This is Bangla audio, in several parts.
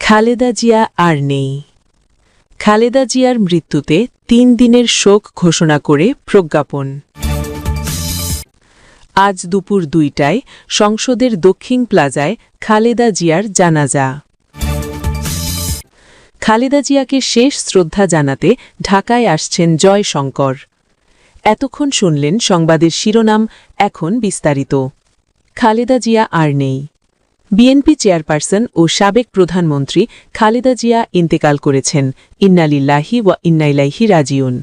খালেদা জিয়া আর নেই। খালেদা জিয়ার মৃত্যুতে ৩ দিনের শোক ঘোষণা করে প্রজ্ঞাপন। আজ দুপুর ২টায় সংসদের দক্ষিণ প্লাজায় খালেদা জিয়ার জানাজা। খালেদা জিয়াকে শেষ শ্রদ্ধা জানাতে ঢাকায় আসছেন জয়শঙ্কর। এতক্ষণ শুনলেন সংবাদের শিরোনাম, এখন বিস্তারিত। খালেদা জিয়া আর নেই। বিএনপি চেয়ারপারসন ও সাবেক প্রধানমন্ত্রী খালেদা জিয়া ইন্তেকাল করেছেন। ইন্না লিল্লাহি ওয়া ইন্না ইলাইহি রাজিউন।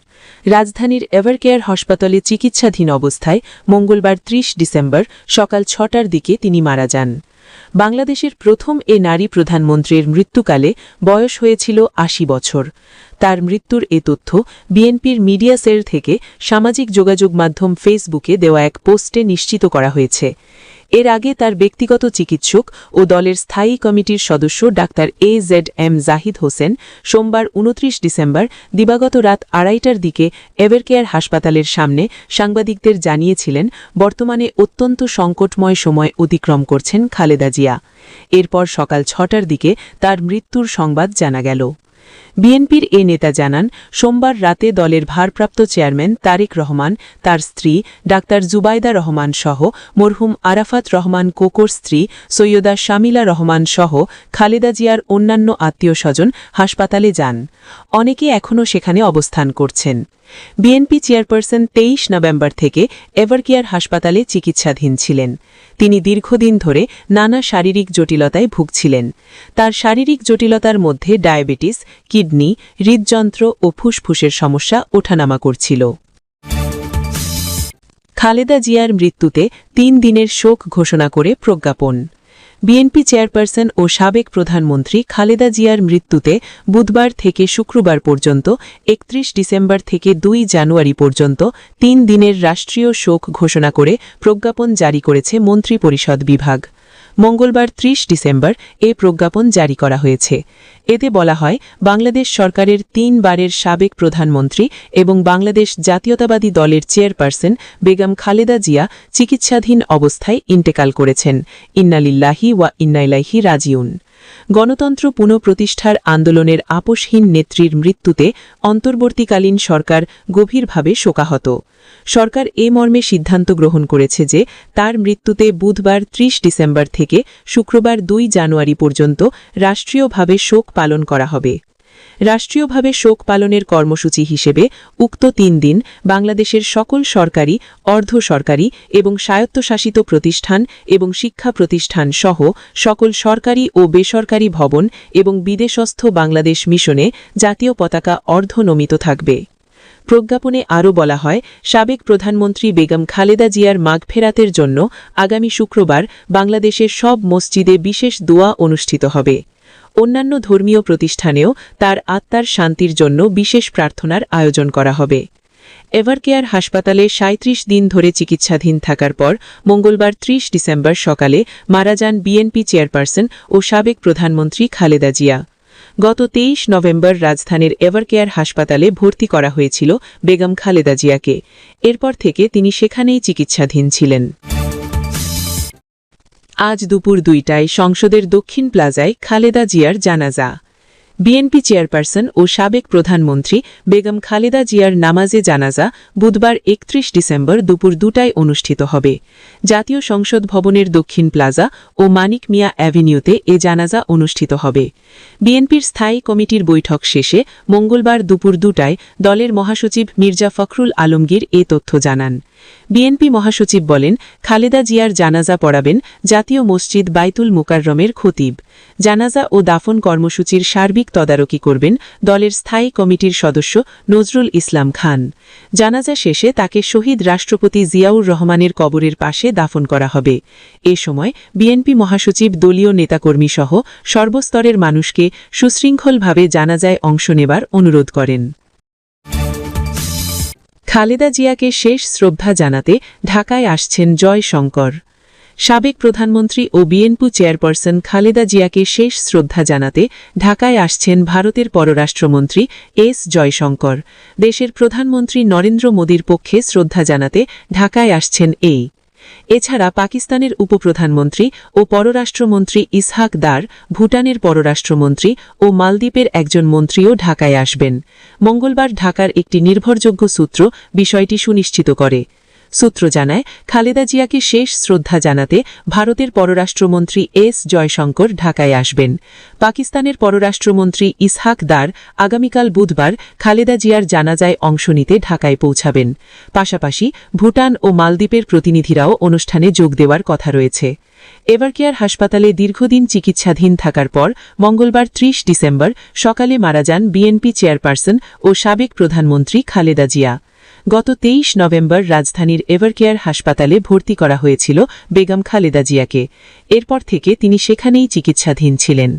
রাজধানীর এভারকেয়ার হাসপাতালে চিকিৎসাধীন অবস্থায় মঙ্গলবার ৩০ ডিসেম্বর সকাল ৬টার দিকে তিনি মারা যান। বাংলাদেশের প্রথম এ নারী প্রধানমন্ত্রীর মৃত্যুকালে বয়স হয়েছিল ৮০ বছর। তার মৃত্যুর এ তথ্য বিএনপির মিডিয়া সেল থেকে সামাজিক যোগাযোগ মাধ্যম ফেসবুকে দেওয়া এক পোস্টে নিশ্চিত করা হয়েছে। এর আগে তার ব্যক্তিগত চিকিৎসক ও দলের স্থায়ী কমিটির সদস্য ডাক্তার AZM জাহিদ হোসেন সোমবার ২৯ ডিসেম্বর দিবাগত রাত ২:৩০টার দিকে এভারকেয়ার হাসপাতালের সামনে সাংবাদিকদের জানিয়েছিলেন, বর্তমানে অত্যন্ত সংকটময় সময় অতিক্রম করছেন খালেদা জিয়া। এরপর সকাল ৬টার দিকে তার মৃত্যুর সংবাদ জানা গেল। বিএনপির এ নেতা জানান, সোমবার রাতে দলের ভারপ্রাপ্ত চেয়ারম্যান তারেক রহমান, তার স্ত্রী ডাক্তার জুবাইদা রহমান সহ মরহুম আরাফাত রহমান কোকোর স্ত্রী সৈয়দা শামিলা রহমান সহ খালেদা জিয়ার অন্যান্য আত্মীয়স্বজন হাসপাতালে যান। অনেকে এখনও সেখানে অবস্থান করছেন। বিএনপি চেয়ারপারসন ২৩ নভেম্বর থেকে এভারকেয়ার হাসপাতালে চিকিৎসাধীন ছিলেন। তিনি দীর্ঘদিন ধরে নানা শারীরিক জটিলতায় ভুগছিলেন। তার শারীরিক জটিলতার মধ্যে ডায়াবেটিস, কিডনি, হৃদযন্ত্র ও ফুসফুসের সমস্যা ওঠানামা করছিল। খালেদা জিয়ার মৃত্যুতে ৩ দিনের শোক ঘোষণা করে প্রজ্ঞাপন। বিএনপি চেয়ারপারসন ও সাবেক প্রধানমন্ত্রী খালেদা জিয়ার মৃত্যুতে বুধবার থেকে শুক্রবার পর্যন্ত ৩১ ডিসেম্বর থেকে ২ জানুয়ারি পর্যন্ত ৩ দিনের রাষ্ট্রীয় শোক ঘোষণা করে প্রজ্ঞাপন জারি করেছে মন্ত্রিপরিষদ বিভাগ। মঙ্গলবার ৩০ ডিসেম্বর এ প্রজ্ঞাপন জারি করা হয়েছে। এতে বলা হয়, বাংলাদেশ সরকারের ৩ বারের সাবেক প্রধানমন্ত্রী এবং বাংলাদেশ জাতীয়তাবাদী দলের চেয়ারপারসন বেগম খালেদা জিয়া চিকিৎসাধীন অবস্থায় ইন্তেকাল করেছেন। ইন্না লিল্লাহি ওয়া ইন্না ইলাইহি রাজিউন। গণতন্ত্র পুনঃপ্রতিষ্ঠার আন্দোলনের আপোষহীন নেত্রীর মৃত্যুতে অন্তর্বর্তীকালীন সরকার গভীরভাবে শোকাহত। সরকার এ মর্মে সিদ্ধান্ত গ্রহণ করেছে যে তার মৃত্যুতে বুধবার ৩০ ডিসেম্বর থেকে শুক্রবার ২ জানুয়ারি পর্যন্ত রাষ্ট্রীয়ভাবে শোক পালন করা হবে। রাষ্ট্রীয়ভাবে শোক পালনের কর্মসূচি হিসেবে উক্ত ৩ দিন বাংলাদেশের সকল সরকারি, অর্ধ সরকারি এবং স্বায়ত্তশাসিত প্রতিষ্ঠান এবং শিক্ষা প্রতিষ্ঠান সহ সকল সরকারি ও বেসরকারি ভবন এবং বিদেশস্থ বাংলাদেশ মিশনে জাতীয় পতাকা অর্ধনমিত থাকবে। প্রজ্ঞাপনে আরও বলা হয়, সাবেক প্রধানমন্ত্রী বেগম খালেদা জিয়ার মাগফেরাতের জন্য আগামী শুক্রবার বাংলাদেশের সব মসজিদে বিশেষ দোয়া অনুষ্ঠিত হবে। অন্যান্য ধর্মীয় প্রতিষ্ঠানেও তার আত্মার শান্তির জন্য বিশেষ প্রার্থনার আয়োজন করা হবে। এভারকেয়ার হাসপাতালে ৩৭ দিন ধরে চিকিৎসাধীন থাকার পর মঙ্গলবার ৩০ ডিসেম্বর সকালে মারা যান বিএনপি চেয়ারপারসন ও সাবেক প্রধানমন্ত্রী খালেদা জিয়া। গত ২৩ নভেম্বর রাজধানীর এভারকেয়ার হাসপাতালে ভর্তি করা হয়েছিল বেগম খালেদা জিয়াকে। এরপর থেকে তিনি সেখানেই চিকিৎসাধীন ছিলেন। আজ দুপুর ২টায় সংসদের দক্ষিণ প্লাজায় খালেদা জিয়ার জানাজা। বিএনপি চেয়ারপারসন ও সাবেক প্রধানমন্ত্রী বেগম খালেদা জিয়ার নামাজে জানাজা বুধবার ৩১ ডিসেম্বর দুপুর ২টায় অনুষ্ঠিত হবে। জাতীয় সংসদ ভবনের দক্ষিণ প্লাজা ও মানিক মিয়া অ্যাভিনিউতে এ জানাজা অনুষ্ঠিত হবে। বিএনপির স্থায়ী কমিটির বৈঠক শেষে মঙ্গলবার দুপুর ২টায় দলের মহাসচিব মির্জা ফখরুল আলমগীর এ তথ্য জানান। বিএনপি মহাসচিব বলেন, খালেদা জিয়ার জানাজা পড়াবেন জাতীয় মসজিদ বাইতুল মুকাররমের খতিব। জানাজা ও দাফন কর্মসূচির সার্বিক তদারকি করবেন দলের স্থায়ী কমিটির সদস্য নজরুল ইসলাম খান। জানাজা শেষে তাকে শহীদ রাষ্ট্রপতি জিয়াউর রহমানের কবরের পাশে দাফন করা হবে। এ সময় বিএনপি মহাসচিব দলীয় নেতাকর্মীসহ সর্বস্তরের মানুষকে সুশৃঙ্খলভাবে জানাজায় অংশ নেবার অনুরোধ করেন। খালেদা জিয়াকে শেষ শ্রদ্ধা জানাতে ঢাকায় আসছেন জয়শঙ্কর। সাবেক প্রধানমন্ত্রী ও বিএনপি চেয়ারপারসন খালেদা জিয়াকে শেষ শ্রদ্ধা জানাতে ঢাকায় আসছেন ভারতের পররাষ্ট্রমন্ত্রী এস জয়শঙ্কর। দেশের প্রধানমন্ত্রী নরেন্দ্র মোদীর পক্ষে শ্রদ্ধা জানাতে ঢাকায় আসছেন এই এছাড়া পাকিস্তানের উপপ্রধানমন্ত্রী ও পররাষ্ট্রমন্ত্রী ইসহাক দার, ভুটানের পররাষ্ট্রমন্ত্রী ও মালদ্বীপের একজন মন্ত্রীও ঢাকায় আসবেন। মঙ্গলবার ঢাকার একটি নির্ভরযোগ্য সূত্র বিষয়টি সুনিশ্চিত করে। সূত্র জানায়, খালেদা জিয়াকে শেষ শ্রদ্ধা জানাতে ভারতের পররাষ্ট্রমন্ত্রী এস জয়শঙ্কর ঢাকায় আসবেন। পাকিস্তানের পররাষ্ট্রমন্ত্রী ইসহাক দার আগামীকাল বুধবার খালেদা জিয়ার জানাজায় অংশ নিতে ঢাকায় পৌঁছাবেন। পাশাপাশি ভুটান ও মালদ্বীপের প্রতিনিধিরাও অনুষ্ঠানে যোগ দেওয়ার কথা রয়েছে। এভারকেয়ার হাসপাতালে দীর্ঘদিন চিকিৎসাধীন থাকার পর মঙ্গলবার ৩০ ডিসেম্বর সকালে মারা যান বিএনপি চেয়ারপারসন ও সাবেক প্রধানমন্ত্রী খালেদা জিয়া। গত ২৩ নভেম্বর রাজধানীর এভারকেয়ার হাসপাতালে ভর্তি করা হয়েছিল বেগম খালেদা জিয়াকে। এরপর থেকে তিনি সেখানেই চিকিৎসাধীন ছিলেন।